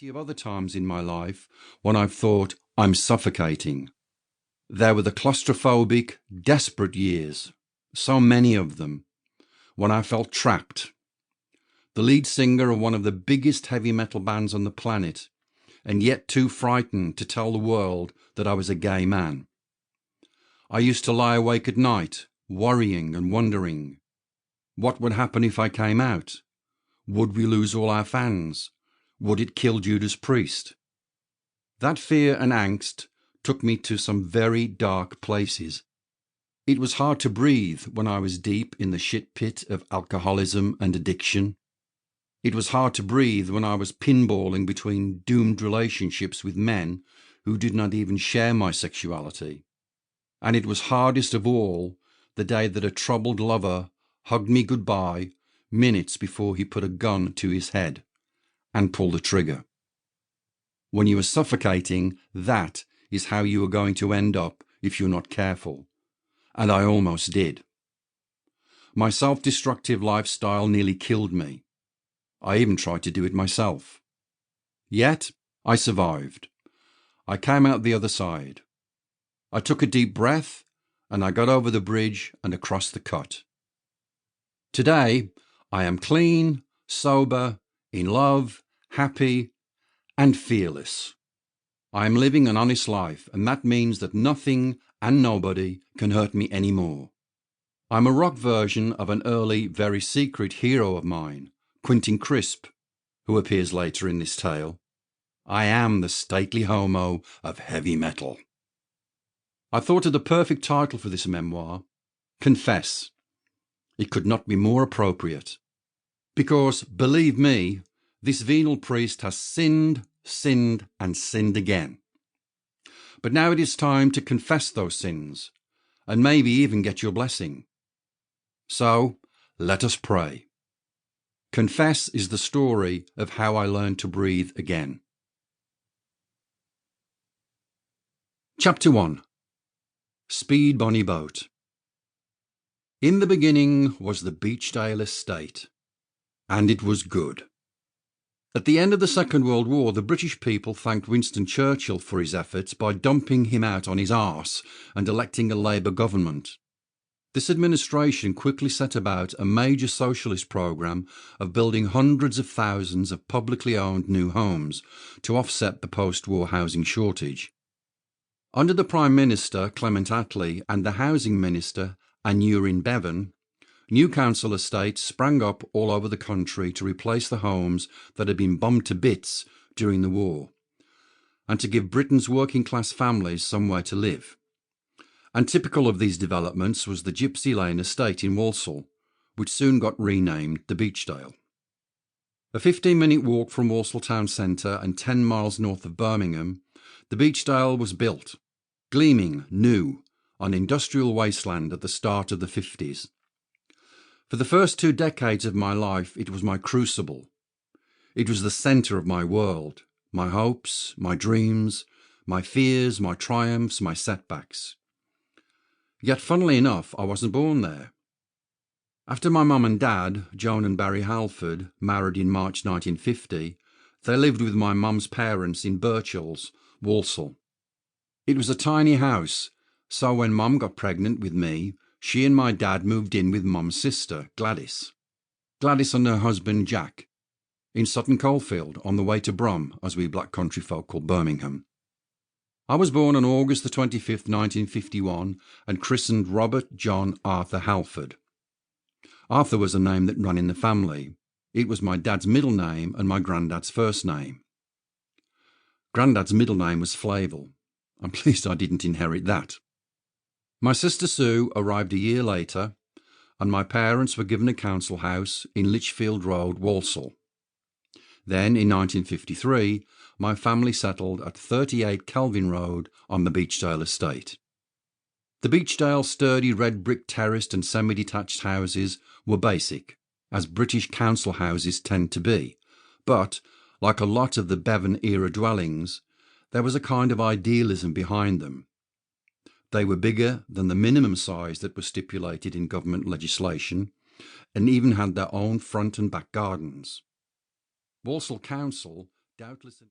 plenty of other times in my life when I've thought I'm suffocating. There were the claustrophobic, desperate years, so many of them, when I felt trapped. The lead singer of one of the biggest heavy metal bands on the planet, and yet too frightened to tell the world that I was a gay man. I used to lie awake at night, worrying and wondering. What would happen if I came out? Would we lose all our fans? Would it kill Judas Priest? That fear and angst took me to some very dark places. It was hard to breathe when I was deep in the shit pit of alcoholism and addiction. It was hard to breathe when I was pinballing between doomed relationships with men who did not even share my sexuality. And it was hardest of all the day that a troubled lover hugged me goodbye minutes before he put a gun to his head and pulled the trigger. When you are suffocating, that is how you are going to end up if you're not careful. And I almost did. My self-destructive lifestyle nearly killed me. I even tried to do it myself. Yet, I survived. I came out the other side. I took a deep breath, and I got over the bridge and across the cut. Today, I am clean, sober, in love, happy, and fearless. I am living an honest life, and that means that nothing and nobody can hurt me anymore. I'm a rock version of an early, very secret hero of mine, Quentin Crisp, who appears later in this tale. I am the stately homo of heavy metal. I thought of the perfect title for this memoir, Confess. It could not be more appropriate. Because, believe me, this venal priest has sinned, and sinned again. But now it is time to confess those sins, and maybe even get your blessing. So, let us pray. Confess is the story of how I learned to breathe again. Chapter 1. Speed Bonny Boat. In the beginning was the Beechdale estate, and it was good. At the end of the Second World War, the British people thanked Winston Churchill for his efforts by dumping him out on his arse and electing a Labour government. This administration quickly set about a major socialist programme of building hundreds of thousands of publicly owned new homes to offset the post-war housing shortage. Under the Prime Minister, Clement Attlee, and the Housing Minister, Aneurin Bevan, new council estates sprang up all over the country to replace the homes that had been bombed to bits during the war, and to give Britain's working-class families somewhere to live. And typical of these developments was the Gypsy Lane estate in Walsall, which soon got renamed the Beechdale. A 15-minute walk from Walsall town centre and 10 miles north of Birmingham, the Beechdale was built, gleaming new, on industrial wasteland at the start of the 50s. For the first 2 decades of my life, it was my crucible. It was the centre of my world, my hopes, my dreams, my fears, my triumphs, my setbacks. Yet, funnily enough, I wasn't born there. After my mum and dad, Joan and Barry Halford, married in March 1950, they lived with my mum's parents in Birchall's, Walsall. It was a tiny house, so when Mum got pregnant with me, she and my dad moved in with Mum's sister, Gladys. Gladys and her husband, Jack, in Sutton Coldfield, on the way to Brum, as we black country folk call Birmingham. I was born on August the 25th, 1951, and christened Robert John Arthur Halford. Arthur was a name that ran in the family. It was my dad's middle name and my granddad's first name. Granddad's middle name was Flavel. I'm pleased I didn't inherit that. My sister Sue arrived a year later, and my parents were given a council house in Lichfield Road, Walsall. Then, in 1953, my family settled at 38 Kelvin Road on the Beechdale estate. The Beechdale sturdy red brick terraced and semi-detached houses were basic, as British council houses tend to be, but, like a lot of the Bevan-era dwellings, there was a kind of idealism behind them. They were bigger than the minimum size that was stipulated in government legislation, and even had their own front and back gardens. Walsall Council doubtless...